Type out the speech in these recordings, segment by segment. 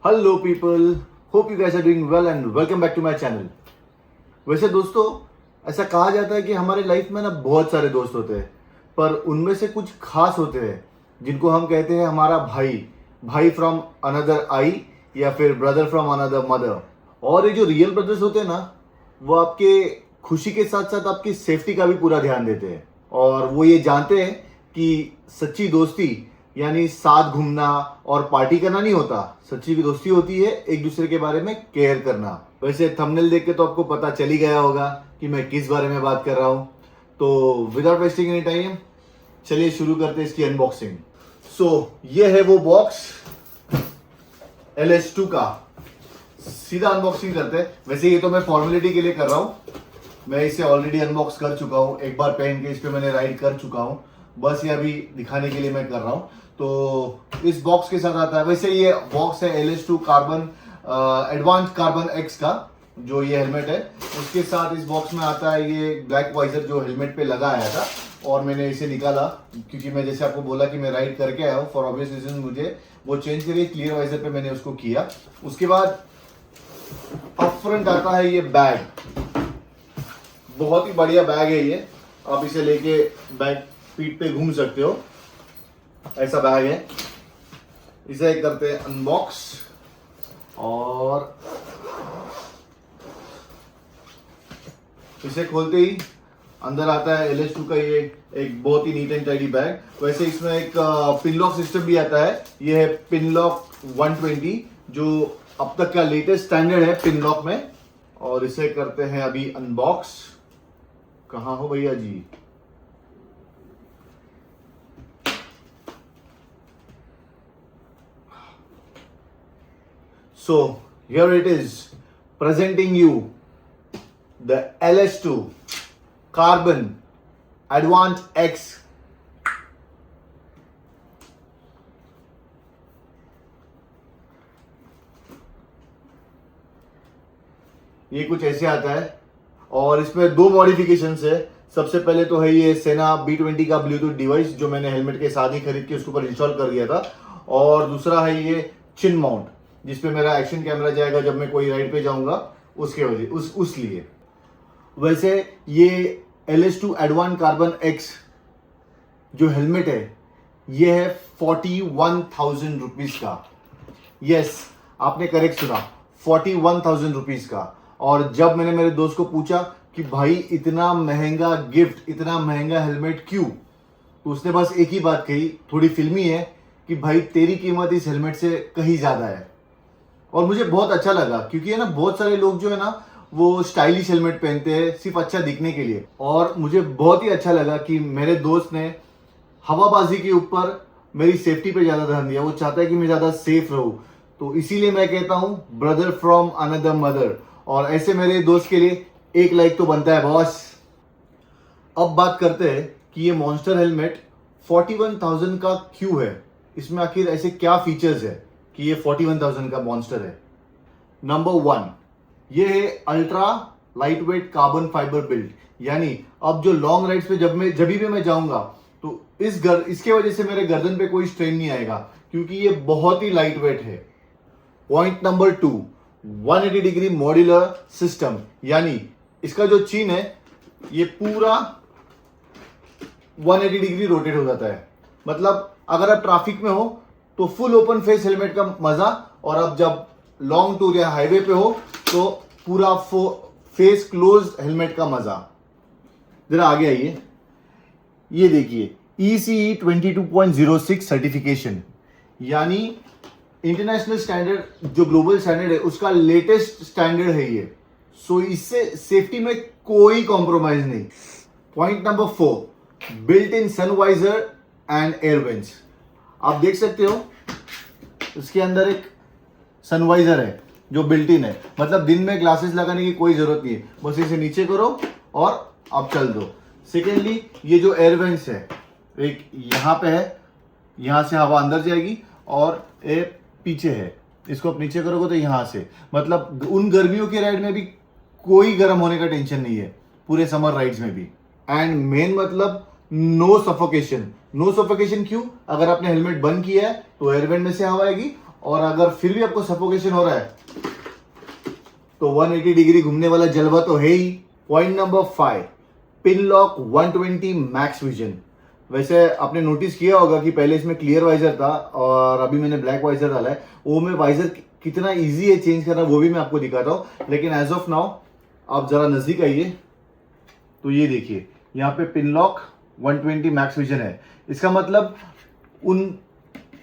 Hello people, hope you guys are doing well and welcome back to my channel. वैसे दोस्तों, ऐसा कहा जाता है कि हमारे लाइफ में ना बहुत सारे दोस्त होते हैं, पर उनमें से कुछ खास होते हैं जिनको हम कहते हैं हमारा भाई, भाई फ्रॉम अनदर आई या फिर ब्रदर फ्रॉम अनदर मदर। और ये जो रियल ब्रदर्स होते हैं ना, वो आपके खुशी के साथ साथ आपकी सेफ्टी का भी पूरा ध्यान देते हैं। और वो ये जानते हैं कि सच्ची दोस्ती यानी साथ घूमना और पार्टी करना नहीं होता। सच्ची की दोस्ती होती है एक दूसरे के बारे में केयर करना। वैसे थंबनेल देख के तो आपको पता चल ही गया होगा कि मैं किस बारे में बात कर रहा हूं। तो विदाउट वेस्टिंग एनी टाइम, चलिए शुरू करते हैं इसकी अनबॉक्सिंग। ये है वो बॉक्स LS2 का। सीधा अनबॉक्सिंग करते हैं। वैसे ये तो मैं फॉर्मेलिटी के लिए कर रहा हूं, मैं इसे ऑलरेडी अनबॉक्स कर चुका हूं, एक बार पहन के इस पे मैंने राइड कर चुका हूं, बस ये अभी दिखाने के लिए मैं कर रहा हूं। तो इस बॉक्स के साथ आता है, वैसे ये बॉक्स है LS2 carbon advance carbon x का, जो ये हेलमेट है उसके साथ इस बॉक्स में आता है ये ब्लैक वाइजर जो हेलमेट पे लगा आया था। और मैंने इसे निकाला क्योंकि मैं जैसे आपको बोला कि मैं राइड करके आया हूँ, फॉर ऑब्वियस रीजन मुझे वो चेंज करिए, क्लियर वाइजर पे मैंने उसको किया। उसके बाद अप फ्रंट आता है ये बैग, बहुत ही बढ़िया बैग है ये, आप इसे लेके बैग पीठ पे घूम सकते हो, ऐसा बैग है। इसे करते हैं अनबॉक्स और इसे खोलते ही अंदर आता है LS2 का ये एक बहुत ही नीट एंड टाइडी बैग। वैसे इसमें एक पिन लॉक सिस्टम भी आता है, ये है पिन लॉक 120 जो अब तक का लेटेस्ट स्टैंडर्ड है पिन लॉक में। और इसे करते हैं अभी अनबॉक्स। कहाँ हो भैया जी? So here it is, presenting you the LS2 Carbon Advance X. ये कुछ ऐसे आता है और इसमें दो मॉडिफिकेशंस है। सबसे पहले तो है ये सेना B20 का ब्लूटूथ डिवाइस जो मैंने हेलमेट के साथ ही खरीद के उसके ऊपर इंस्टॉल कर दिया था, और दूसरा है ये चिन माउंट जिसपे मेरा एक्शन कैमरा जाएगा जब मैं कोई राइड पे जाऊंगा, उसके वजह उस लिए। वैसे ये LS2 एडवांस कार्बन एक्स जो हेलमेट है ये है 41,000 रुपीज का। यस, आपने करेक्ट सुना, 41,000 रुपीज का। और जब मैंने मेरे दोस्त को पूछा कि भाई इतना महंगा गिफ्ट, इतना महंगा हेलमेट क्यों, तो उसने बस एक ही बात कही, थोड़ी फिल्मी है, कि भाई तेरी कीमत इस हेलमेट से कहीं ज्यादा है। और मुझे बहुत अच्छा लगा क्योंकि है ना, बहुत सारे लोग जो है ना वो स्टाइलिश हेलमेट पहनते हैं सिर्फ अच्छा दिखने के लिए, और मुझे बहुत ही अच्छा लगा कि मेरे दोस्त ने हवाबाजी के ऊपर मेरी सेफ्टी पे ज्यादा ध्यान दिया। वो चाहता है कि मैं ज्यादा सेफ रहूं, तो इसीलिए मैं कहता हूं ब्रदर फ्रॉम अनदर मदर। और ऐसे मेरे दोस्त के लिए एक लाइक तो बनता है बॉस। अब बात करते हैं कि ये मॉन्स्टर हेलमेट 41,000 का क्यों है, इसमें आखिर ऐसे क्या फीचर्स है कि ये 41,000 का मॉन्स्टर है। नंबर 1, ये है ultra light weight carbon fibre build, यानी अब जो लॉन्ग राइड्स पे जब भी मैं जाऊंगा तो इसके वजह से मेरे गर्दन पे कोई स्ट्रेन नहीं आएगा क्योंकि ये बहुत ही लाइट वेट है। Point number 2, 180 degree modular system, यानी इसका जो चीन है ये पूरा 180 डिग्री रोटेट हो जाता है। मतलब अगर आप ट्रैफिक में हो तो फुल ओपन फेस हेलमेट का मजा, और अब जब लॉन्ग टूर या हाईवे पे हो तो पूरा फेस क्लोज हेलमेट का मजा। जरा आगे आइए, ये देखिए ECE 22.06 सर्टिफिकेशन, यानी इंटरनेशनल स्टैंडर्ड, जो ग्लोबल स्टैंडर्ड है उसका लेटेस्ट स्टैंडर्ड है ये। सो इससे सेफ्टी में कोई कॉम्प्रोमाइज नहीं। Point number 4, built in sun visor and air vents. आप देख सकते हो इसके अंदर एक सनवाइजर है जो बिल्ट इन है, मतलब दिन में ग्लासेस लगाने की कोई जरूरत नहीं है, बस इसे नीचे करो और आप चल दो। सेकेंडली, ये जो एयर वेंट्स है एक यहाँ पे है, यहाँ से हवा अंदर जाएगी, और एक पीछे है, इसको आप नीचे करोगे तो यहाँ से, मतलब उन गर्मियों की राइड में भी कोई गर्म होने का टेंशन नहीं है, पूरे समर राइड्स में भी। एंड मेन मतलब नो सफोकेशन। नो सफोकेशन क्यों? अगर आपने हेलमेट बंद किया है तो एयर वेंट में से हवा आएगी, और अगर फिर भी आपको सफोकेशन हो रहा है तो 180 डिग्री घूमने वाला जलवा तो है ही। Point number 5, pin lock 120 max vision. वैसे आपने नोटिस किया होगा कि पहले इसमें क्लियर वाइजर था और अभी मैंने ब्लैक वाइजर डाला है। वो में वाइजर कितना इजी है चेंज करना वो भी मैं आपको दिखाता हूँ, लेकिन एज ऑफ नाउ आप जरा नजदीक आइए तो ये देखिए यहाँ पे पिन लॉक 120 मैक्स विजन है। इसका मतलब उन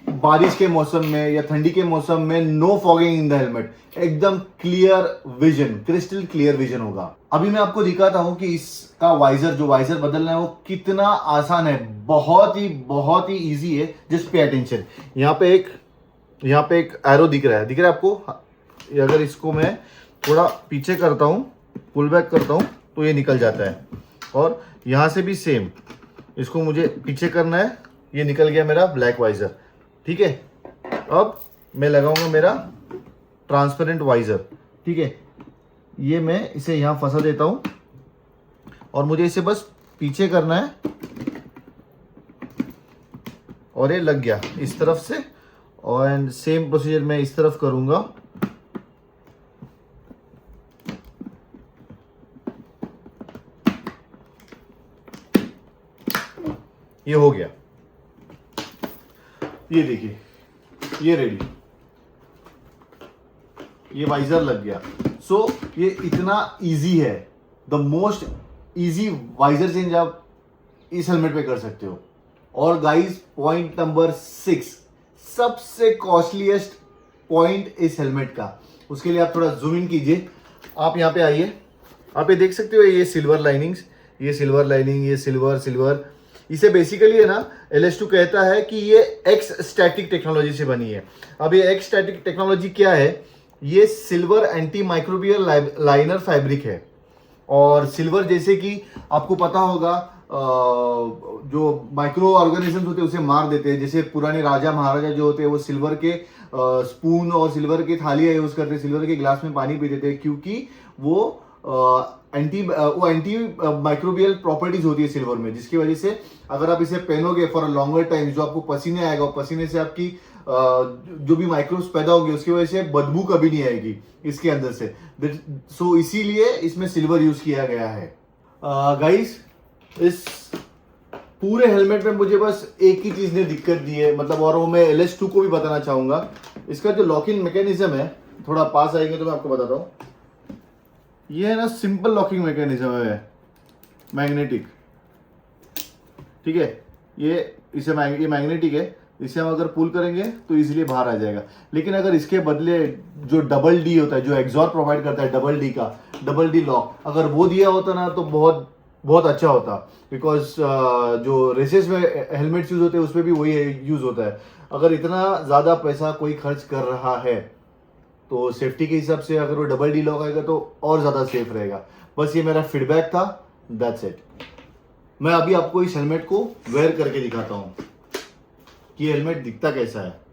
बारिश के मौसम में या ठंडी के मौसम में no fogging in the helmet, एकदम clear vision, crystal clear vision होगा। अभी मैं आपको दिखाता हूं कि इसका वाइजर, जो वाइजर बदलना है वो कितना आसान है। बहुत ही इजी है। Just pay attention. यहाँ पे एक एरो दिख रहा है आपको। अगर इसको मैं थोड़ा पीछे करता हूं, पुल बैक करता हूं तो ये निकल जाता है। और यहां से भी सेम, इसको मुझे पीछे करना है, ये निकल गया मेरा ब्लैक वाइजर। ठीक है, अब मैं लगाऊंगा मेरा ट्रांसपेरेंट वाइजर। ठीक है, ये मैं इसे यहां फंसा देता हूं और मुझे इसे बस पीछे करना है और ये लग गया इस तरफ से। और सेम प्रोसीजर मैं इस तरफ करूंगा। ये हो गया, ये देखिए, ये रेडी, ये वाइजर लग गया। सो ये इतना इजी है। The most easy visor change आप इस हेलमेट पे कर सकते हो। और गाइस, पॉइंट नंबर 6, सबसे कॉस्टलीएस्ट पॉइंट इस हेलमेट का, उसके लिए आप थोड़ा जूम इन कीजिए। आप यहाँ पे आइए, आप ये देख सकते हो, ये सिल्वर लाइनिंग्स, ये सिल्वर लाइनिंग, ये सिल्वर। इसे बेसिकली है ना, LS2 कहता है कि ये एक्स स्टैटिक टेक्नोलॉजी से बनी है। अब ये एक्स स्टैटिक टेक्नोलॉजी क्या है? ये silver anti microbial liner fabric है। और सिल्वर, जैसे कि आपको पता होगा, जो माइक्रो ऑर्गेनिजम्स होते हैं उसे मार देते हैं। जैसे पुराने राजा महाराजा जो होते हैं वो सिल्वर के स्पून और सिल्वर की थालियाँ यूज करते हैं, सिल्वर के गिलास में पानी पीते थे, क्योंकि वो एंटी माइक्रोबियल प्रॉपर्टीज होती है सिल्वर में, जिसकी वजह से अगर आप इसे पहनोगे फॉर अ लॉन्गर टाइम, जो आपको पसीने आएगा, पसीने से आपकी जो भी माइक्रोब्स पैदा होंगे उसकी वजह से बदबू कभी नहीं आएगी इसके अंदर से। सो इसीलिए इसमें सिल्वर यूज किया गया है। गाइस, इस पूरे हेलमेट में मुझे बस एक ही चीज ने दिक्कत दी है, मतलब, और वो मैं LS2 को भी बताना चाहूंगा। इसका जो लॉकिंग मैकेनिज्म है, थोड़ा पास आएंगे तो मैं आपको बताता हूँ। ये है ना, सिंपल लॉकिंग मैकेनिज्म है, मैग्नेटिक। ठीक है, ये मैग्नेटिक है। इसे हम अगर पुल करेंगे तो इजीली बाहर आ जाएगा। लेकिन अगर इसके बदले जो डबल डी होता है, जो एग्जॉस्ट प्रोवाइड करता है डबल डी लॉक, अगर वो दिया होता ना तो बहुत अच्छा होता। बिकॉज जो रेसेस में हेलमेट्स यूज होते हैं उसमें भी वही यूज होता है। अगर इतना ज़्यादा पैसा कोई खर्च कर रहा है तो सेफ्टी के हिसाब से अगर वो डबल डी लॉक आएगा तो और ज़्यादा सेफ रहेगा। बस ये मेरा फीडबैक था, दैट्स इट। मैं अभी आपको इस हेलमेट को वेयर करके दिखाता हूँ कि ये हेलमेट दिखता कैसा है।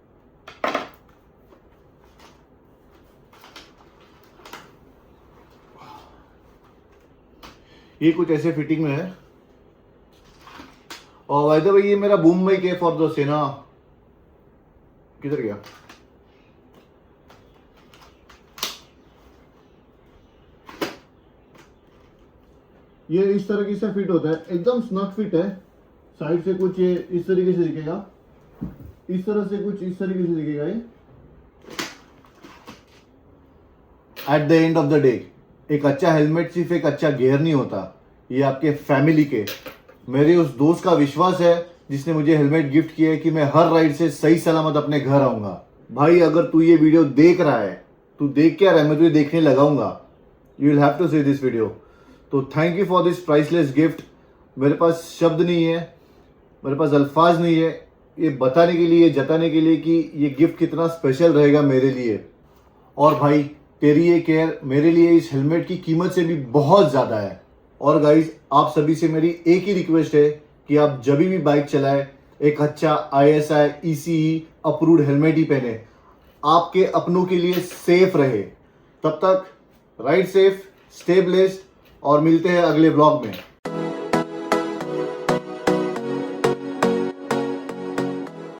ये कुछ ऐसे फिटिंग में है। और वायदा भाई, ये मेरा मुंबई के फॉर द सेना, किधर गया? ये इस तरह से फिट होता है, एकदम स्नग फिट है। साइड से कुछ ये इस तरीके से दिखेगा, इस तरह से कुछ इस तरीके से दिखेगा। ये at the end of the day एक अच्छा हेलमेट सिर्फ एक अच्छा गियर नहीं होता, ये आपके फैमिली के, मेरे उस दोस्त का विश्वास है जिसने मुझे हेलमेट गिफ्ट किया है कि मैं हर राइड से सही सलामत अपने घर आऊंगा। भाई, अगर तू ये वीडियो देख रहा है, तू देख क्या रहा है, मैं तुझे देखने लगाऊंगा। You will have to see this video. तो thank you for this priceless gift. मेरे पास शब्द नहीं है, मेरे पास अल्फाज नहीं है ये बताने के लिए, जताने के लिए कि ये गिफ्ट कितना स्पेशल रहेगा मेरे लिए। और भाई, तेरी ये केयर मेरे लिए इस हेलमेट की कीमत से भी बहुत ज़्यादा है। और गाइज, आप सभी से मेरी एक ही रिक्वेस्ट है कि आप जब भी बाइक चलाए एक अच्छा ISI ECE अप्रूव्ड हेलमेट ही पहने, आपके अपनों के लिए सेफ रहे। तब तक राइड सेफ, स्टे ब्लेस्ड और मिलते हैं अगले ब्लॉग में।